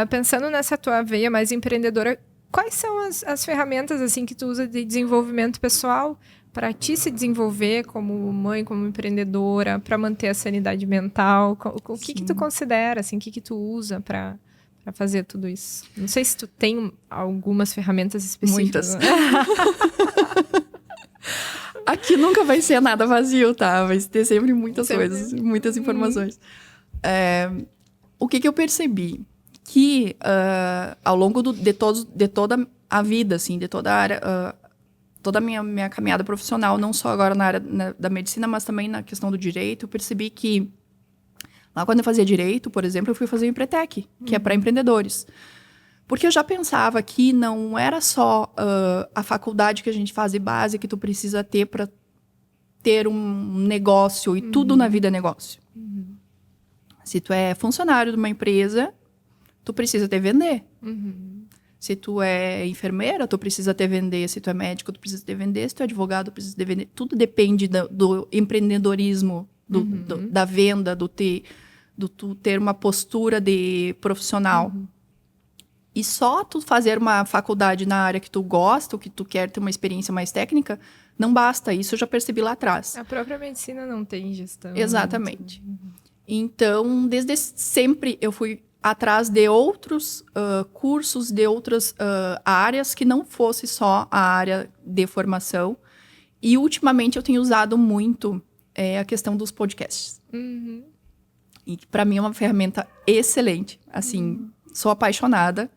pensando nessa tua veia mais empreendedora, quais são as ferramentas, assim, que tu usa de desenvolvimento pessoal para ti se desenvolver como mãe, como empreendedora, para manter a sanidade mental? O que tu considera, assim, o que tu usa para fazer tudo isso? Não sei se tu tem algumas ferramentas específicas. Muitas. Aqui nunca vai ser nada vazio, tá? Vai ter sempre muitas coisas, muitas informações. O que eu percebi? Que ao longo de toda a vida, assim, de toda a área, toda a minha caminhada profissional, não só agora na área da medicina, mas também na questão do direito, eu percebi que lá quando eu fazia direito, por exemplo, eu fui fazer o Empretec, que é para empreendedores. Porque eu já pensava que não era só a faculdade que a gente faz de base que tu precisa ter para ter um negócio, e tudo na vida é negócio. Se tu é funcionário de uma empresa, tu precisa te vender. Se tu é enfermeira, tu precisa te vender. Se tu é médico, tu precisa te vender. Se tu é advogado, tu precisa te vender. Tudo depende do empreendedorismo, da venda, do tu ter uma postura de profissional. E só tu fazer uma faculdade na área que tu gosta, ou que tu quer ter uma experiência mais técnica, não basta. Isso eu já percebi lá atrás. A própria medicina não tem gestão. Exatamente. Então, desde sempre eu fui atrás de outros cursos, de outras áreas que não fosse só a área de formação. E, ultimamente, eu tenho usado muito a questão dos podcasts. E, para mim, é uma ferramenta excelente. Assim, sou apaixonada.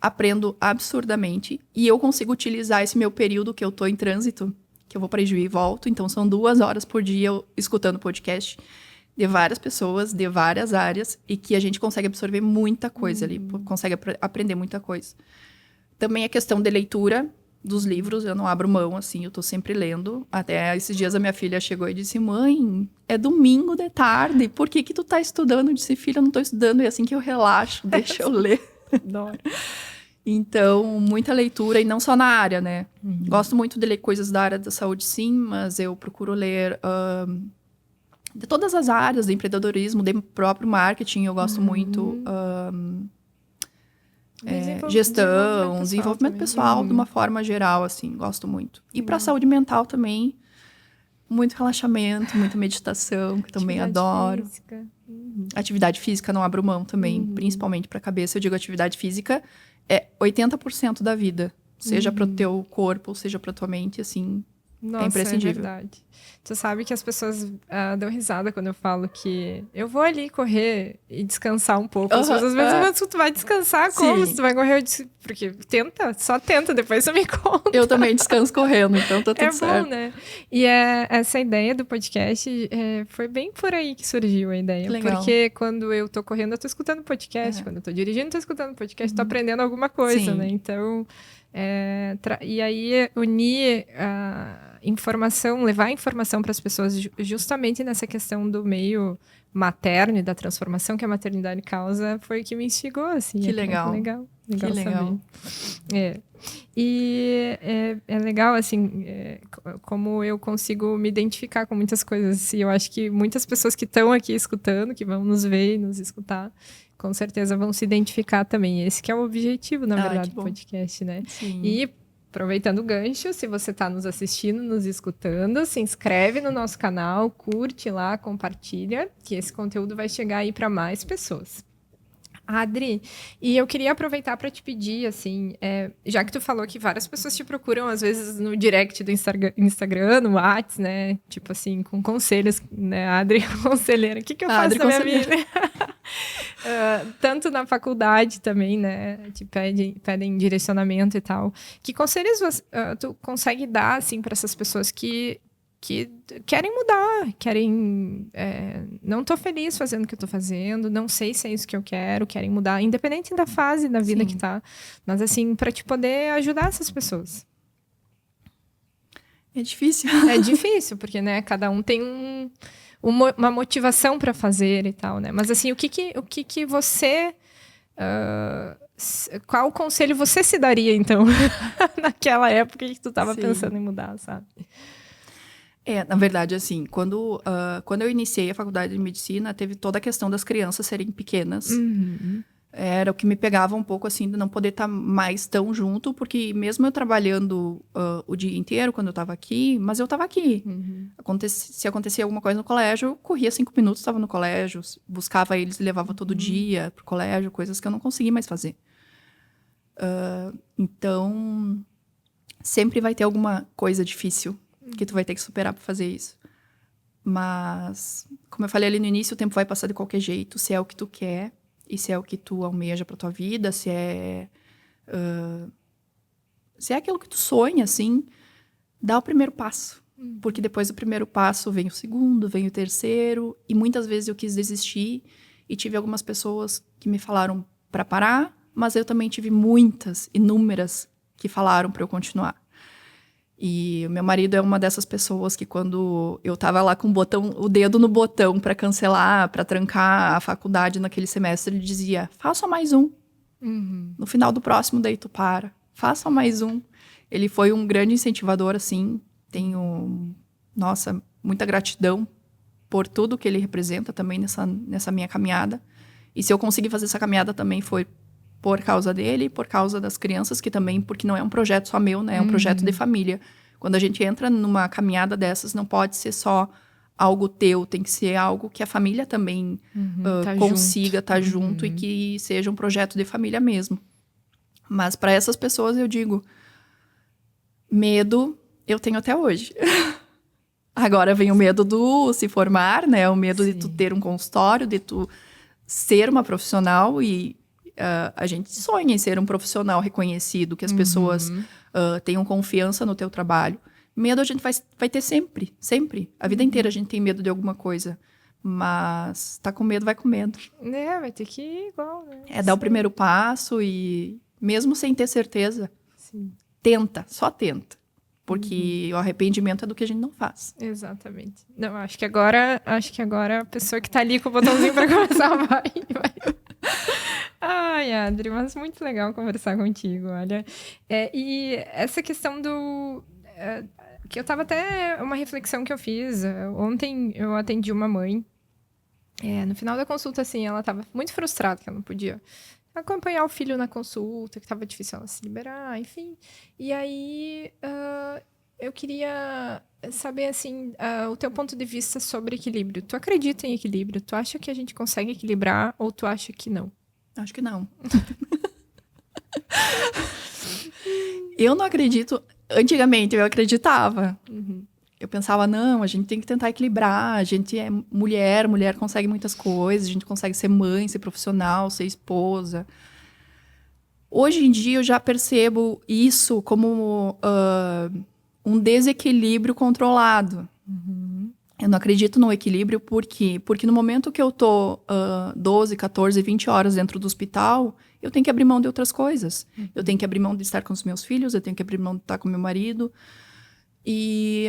Aprendo absurdamente. E eu consigo utilizar esse meu período que eu tô em trânsito, que eu vou para Juí e volto. Então, são 2 horas por dia eu escutando podcast de várias pessoas, de várias áreas, e que a gente consegue absorver muita coisa ali, consegue aprender muita coisa. Também a questão de leitura dos livros, eu não abro mão, assim, eu tô sempre lendo. Até esses dias a minha filha chegou e disse: mãe, é domingo de tarde, por que tu tá estudando? Eu disse: filha, eu não tô estudando, é assim que eu relaxo, deixa eu ler. Adoro. Então, muita leitura, e não só na área, né? Gosto muito de ler coisas da área da saúde, sim, mas eu procuro ler de todas as áreas, de empreendedorismo, de próprio marketing, eu gosto muito. Gestão, desenvolvimento pessoal, de uma forma geral, assim, gosto muito. E para saúde mental também, muito relaxamento, muita meditação, que também adoro. Física. Atividade física não abro mão também, principalmente para a cabeça. Eu digo, atividade física é 80% da vida. Seja para o teu corpo, seja para tua mente, assim, Nossa, é imprescindível. É verdade. Tu sabe que as pessoas dão risada quando eu falo que eu vou ali correr e descansar um pouco. As pessoas pensam, mas tu vai descansar como? Se tu vai correr? Eu disse, porque só tenta, depois você me conta. Eu também descanso correndo, então tá tudo certo. É bom, né? E essa ideia do podcast foi bem por aí que surgiu a ideia. Legal. Porque quando eu tô correndo, eu tô escutando podcast. Quando eu tô dirigindo, eu tô escutando podcast. Tô aprendendo alguma coisa, né? Então... e aí unir a informação, levar a informação para as pessoas justamente nessa questão do meio materno e da transformação que a maternidade causa foi o que me instigou, assim. Que legal. Legal que legal. E é legal, assim, como eu consigo me identificar com muitas coisas. E eu acho que muitas pessoas que estão aqui escutando, que vão nos ver e nos escutar, com certeza vão se identificar também. Esse que é o objetivo, na verdade, do podcast, né? Sim. E, aproveitando o gancho, se você está nos assistindo, nos escutando, se inscreve no nosso canal, curte lá, compartilha, que esse conteúdo vai chegar aí para mais pessoas. Adri, e eu queria aproveitar para te pedir, assim, já que tu falou que várias pessoas te procuram, às vezes, no direct do Instagram, no WhatsApp, né? Tipo assim, com conselhos, né? Adri, conselheira, o que eu faço na minha vida? Tanto na faculdade também, né? Te pedem direcionamento e tal. Que conselhos tu consegue dar, assim, para essas pessoas que querem mudar, não tô feliz fazendo o que eu tô fazendo, não sei se é isso que eu querem mudar, independente da fase da vida que tá, mas assim, para te poder ajudar essas pessoas. É difícil. É difícil, porque, né, cada um tem uma motivação para fazer e tal, né, mas assim, o que você... qual conselho você se daria, então, naquela época que tu tava pensando em mudar, sabe? Na verdade, assim, quando eu iniciei a faculdade de medicina, teve toda a questão das crianças serem pequenas. Era o que me pegava um pouco, assim, de não poder estar mais tão junto, porque mesmo eu trabalhando o dia inteiro, quando eu estava aqui, mas eu estava aqui. Se acontecia alguma coisa no colégio, eu corria 5 minutos, estava no colégio, buscava eles e levava todo dia pro colégio, coisas que eu não consegui mais fazer. Então, sempre vai ter alguma coisa difícil que tu vai ter que superar para fazer isso. Mas, como eu falei ali no início, o tempo vai passar de qualquer jeito, se é o que tu quer. E se é o que tu almeja pra tua vida, se é aquilo que tu sonha, assim, dá o primeiro passo. Porque depois do primeiro passo vem o segundo, vem o terceiro. E muitas vezes eu quis desistir. E tive algumas pessoas que me falaram pra parar. Mas eu também tive inúmeras, que falaram pra eu continuar. E o meu marido é uma dessas pessoas que quando eu tava lá com o dedo no botão pra cancelar, pra trancar a faculdade naquele semestre, ele dizia, faça mais um. No final do próximo, daí tu para. Faça mais um. Ele foi um grande incentivador, assim. Tenho, muita gratidão por tudo que ele representa também nessa minha caminhada. E se eu conseguir fazer essa caminhada também foi por causa dele, por causa das crianças, que também, porque não é um projeto só meu, né? É um projeto de família. Quando a gente entra numa caminhada dessas, não pode ser só algo teu, tem que ser algo que a família também consiga estar junto e que seja um projeto de família mesmo. Mas para essas pessoas eu digo, medo eu tenho até hoje. Agora vem o medo do se formar, né? O medo de tu ter um consultório, de tu ser uma profissional e a gente sonha em ser um profissional reconhecido, que as pessoas tenham confiança no teu trabalho. Medo a gente vai ter sempre, sempre. A vida inteira a gente tem medo de alguma coisa. Mas tá com medo, vai com medo. Vai ter que ir igual, né? É dar o primeiro passo e, mesmo sem ter certeza, tenta, só tenta. Porque o arrependimento é do que a gente não faz. Exatamente. Não, acho que agora a pessoa que tá ali com o botãozinho pra começar vai. Ai, Adri, mas muito legal conversar contigo, olha. E essa questão que eu tava até... Uma reflexão que eu fiz. Ontem eu atendi uma mãe. No final da consulta, assim, ela tava muito frustrada que ela não podia acompanhar o filho na consulta, que tava difícil ela se liberar, enfim. E aí, eu queria saber, assim, o teu ponto de vista sobre equilíbrio. Tu acredita em equilíbrio? Tu acha que a gente consegue equilibrar ou tu acha que não? Acho que não. Eu não acredito. Antigamente eu acreditava. Eu pensava, não, a gente tem que tentar equilibrar. A gente é mulher consegue muitas coisas. A gente consegue ser mãe, ser profissional, ser esposa. Hoje em dia eu já percebo isso como um desequilíbrio controlado. Eu não acredito no equilíbrio, por quê? Porque no momento que eu tô 12, 14, 20 horas dentro do hospital, eu tenho que abrir mão de outras coisas. Eu tenho que abrir mão de estar com os meus filhos, eu tenho que abrir mão de estar com meu marido. E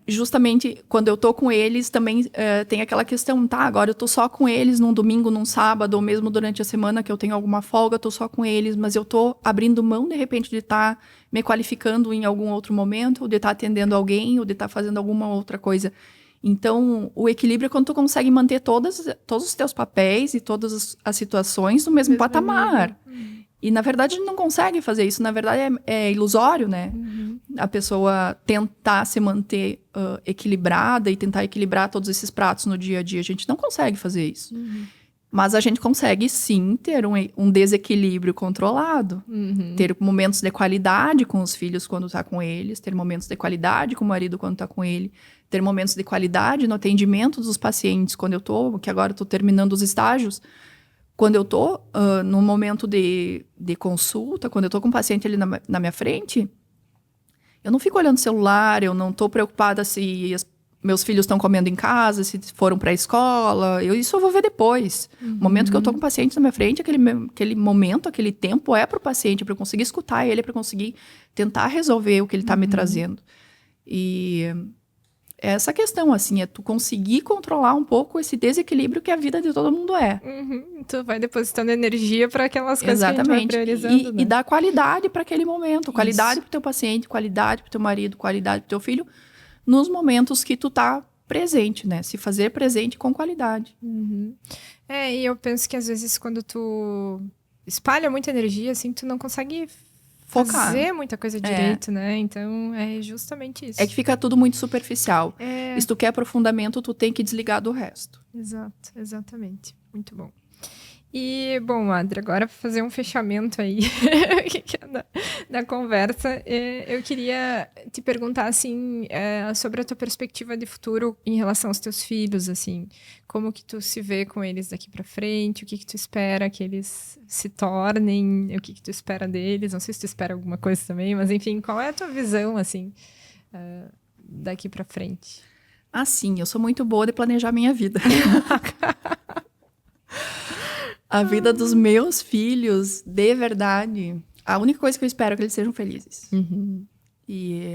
justamente quando eu tô com eles, também tem aquela questão, agora eu tô só com eles num domingo, num sábado, ou mesmo durante a semana que eu tenho alguma folga, eu tô só com eles, mas eu tô abrindo mão, de repente, de estar me qualificando em algum outro momento, ou de estar atendendo alguém, ou de estar fazendo alguma outra coisa. Então, o equilíbrio é quando tu consegue manter todos os teus papéis e todas as situações no mesmo patamar. E, na verdade, a gente não consegue fazer isso. Na verdade, é ilusório, né? A pessoa tentar se manter equilibrada e tentar equilibrar todos esses pratos no dia a dia. A gente não consegue fazer isso. Mas a gente consegue, sim, ter um desequilíbrio controlado. Ter momentos de qualidade com os filhos quando tá com eles. Ter momentos de qualidade com o marido quando tá com ele. Ter momentos de qualidade no atendimento dos pacientes quando eu tô... Que agora eu tô terminando os estágios. Quando eu tô num momento de consulta, quando eu tô com um paciente ali na minha frente, eu não fico olhando o celular, eu não tô preocupada se meus filhos estão comendo em casa, se foram para a escola. Isso eu vou ver depois. O momento que eu tô com o paciente na minha frente, aquele momento, aquele tempo é para o paciente, para eu conseguir escutar ele, para conseguir tentar resolver o que ele tá me trazendo. E essa questão, assim, é tu conseguir controlar um pouco esse desequilíbrio que a vida de todo mundo é. Tu vai depositando energia para aquelas coisas que a gente vai priorizando, né? E dar qualidade para aquele momento. Qualidade pro teu paciente, qualidade pro teu marido, qualidade pro teu filho. Nos momentos que tu tá presente, né? Se fazer presente com qualidade. Uhum. E eu penso que às vezes quando tu espalha muita energia, assim, tu não consegue Focar. fazer muita coisa direito, né? Então, é justamente isso. É que fica tudo muito superficial. É, Se tu quer aprofundamento, tu tem que desligar do resto. exato, exatamente. Muito bom. E, bom, Adri, agora pra fazer um fechamento aí da conversa, eu queria te perguntar, assim, sobre a tua perspectiva de futuro em relação aos teus filhos, assim, como que tu se vê com eles daqui pra frente, o que que tu espera que eles se tornem, o que que tu espera deles, não sei se tu espera alguma coisa também, mas, enfim, qual é a tua visão, assim, daqui pra frente? Assim, eu sou muito boa de planejar minha vida. A vida dos meus filhos, de verdade, a única coisa que eu espero é que eles sejam felizes. Uhum. E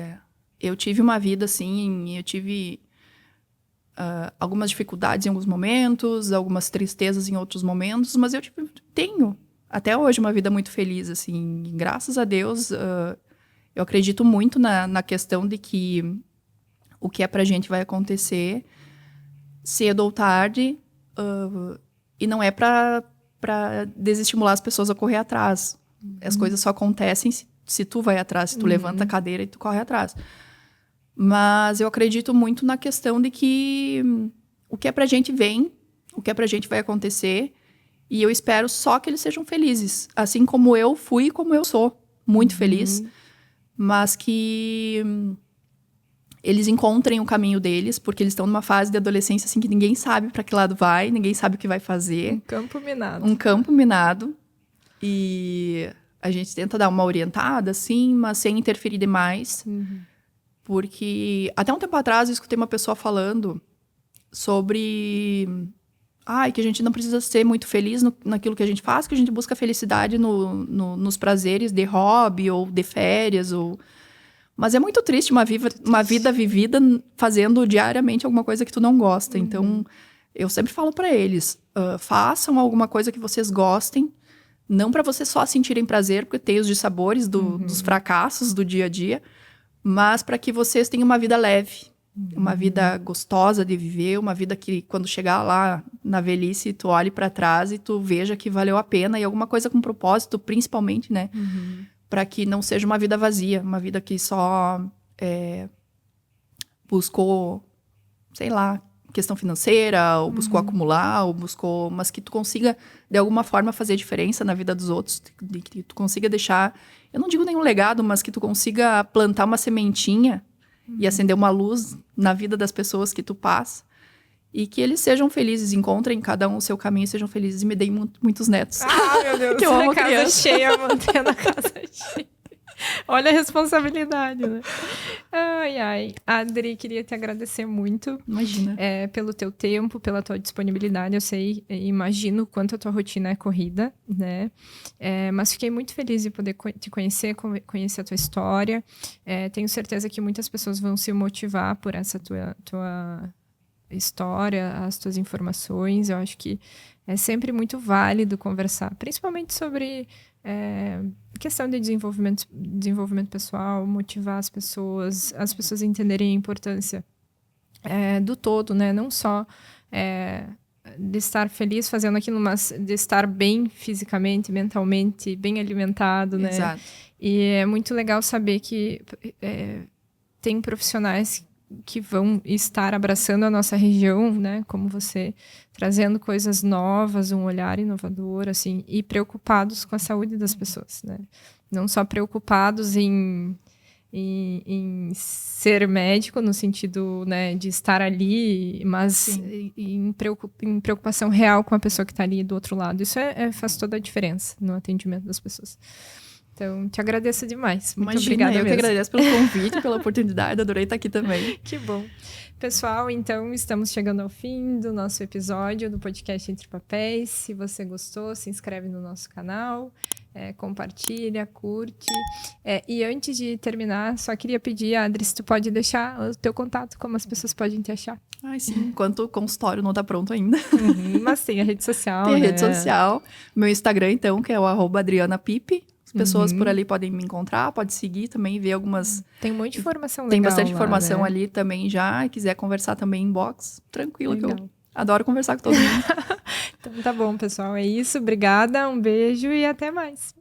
eu tive uma vida assim, eu tive algumas dificuldades em alguns momentos, algumas tristezas em outros momentos, mas eu tenho até hoje uma vida muito feliz, assim. Graças a Deus, eu acredito muito na questão de que o que é pra gente vai acontecer cedo ou tarde, e não é pra desestimular as pessoas a correr atrás. As coisas só acontecem se tu vai atrás, se tu levanta a cadeira e tu corre atrás. Mas eu acredito muito na questão de que o que é pra gente vem, o que é pra gente vai acontecer, e eu espero só que eles sejam felizes. Assim como eu fui e como eu sou. Muito feliz. Mas que eles encontrem o caminho deles, porque eles estão numa fase de adolescência assim que ninguém sabe pra que lado vai, ninguém sabe o que vai fazer. Um campo minado. Um campo minado. E a gente tenta dar uma orientada, assim, mas sem interferir demais. Porque até um tempo atrás eu escutei uma pessoa falando sobre que a gente não precisa ser muito feliz naquilo que a gente faz, que a gente busca felicidade nos prazeres de hobby ou de férias. Mas é muito triste uma vida vivida fazendo diariamente alguma coisa que tu não gosta. Então, eu sempre falo pra eles, façam alguma coisa que vocês gostem, não pra vocês só sentirem prazer, porque tem os dissabores dos fracassos do dia a dia, mas pra que vocês tenham uma vida leve, uma vida gostosa de viver, uma vida que quando chegar lá na velhice, tu olhe pra trás e tu veja que valeu a pena, e alguma coisa com propósito, principalmente, né? Para que não seja uma vida vazia, uma vida que só buscou, sei lá, questão financeira, ou buscou acumular, ou buscou... Mas que tu consiga, de alguma forma, fazer diferença na vida dos outros, que tu consiga deixar... Eu não digo nenhum legado, mas que tu consiga plantar uma sementinha e acender uma luz na vida das pessoas que tu passa. E que eles sejam felizes, encontrem cada um o seu caminho, sejam felizes e me deem muitos netos. Meu Deus, que eu amo casa criança. cheia, mantendo a casa cheia. Olha a responsabilidade, né? Ai. Adri, queria te agradecer muito. Imagina. Pelo teu tempo, pela tua disponibilidade. Eu sei, imagino o quanto a tua rotina é corrida, né? Mas fiquei muito feliz de poder te conhecer, conhecer a tua história. Tenho certeza que muitas pessoas vão se motivar por essa tua história, as tuas informações. Eu acho que é sempre muito válido conversar, principalmente sobre questão de desenvolvimento pessoal, motivar as pessoas entenderem a importância do todo, né? Não só de estar feliz fazendo aquilo, mas de estar bem fisicamente, mentalmente, bem alimentado, né? Exato. E é muito legal saber que tem profissionais que vão estar abraçando a nossa região, né, como você, trazendo coisas novas, um olhar inovador, assim, e preocupados com a saúde das pessoas, né? Não só preocupados em ser médico, no sentido, né, de estar ali, mas em preocupação real com a pessoa que está ali do outro lado. Isso faz toda a diferença no atendimento das pessoas. Então, te agradeço demais. Muito obrigada mesmo. Eu que agradeço pelo convite, pela oportunidade. Adorei estar aqui também. Que bom. Pessoal, então, estamos chegando ao fim do nosso episódio do podcast Entre Papéis. Se você gostou, se inscreve no nosso canal, compartilha, curte. E antes de terminar, só queria pedir, Adri, se tu pode deixar o teu contato, como as pessoas podem te achar. Sim. Enquanto o consultório não está pronto ainda. Mas tem a rede social, Tem a né? rede social. Meu Instagram, então, que é o @AdrianaPipe. As pessoas por ali podem me encontrar, pode seguir também, ver algumas... Tem muita informação legal. Tem bastante lá, informação né? ali também já. Quiser conversar também inbox, tranquilo, que Legal. eu adoro conversar com todo mundo. Então tá bom, pessoal. É isso. Obrigada, um beijo e até mais.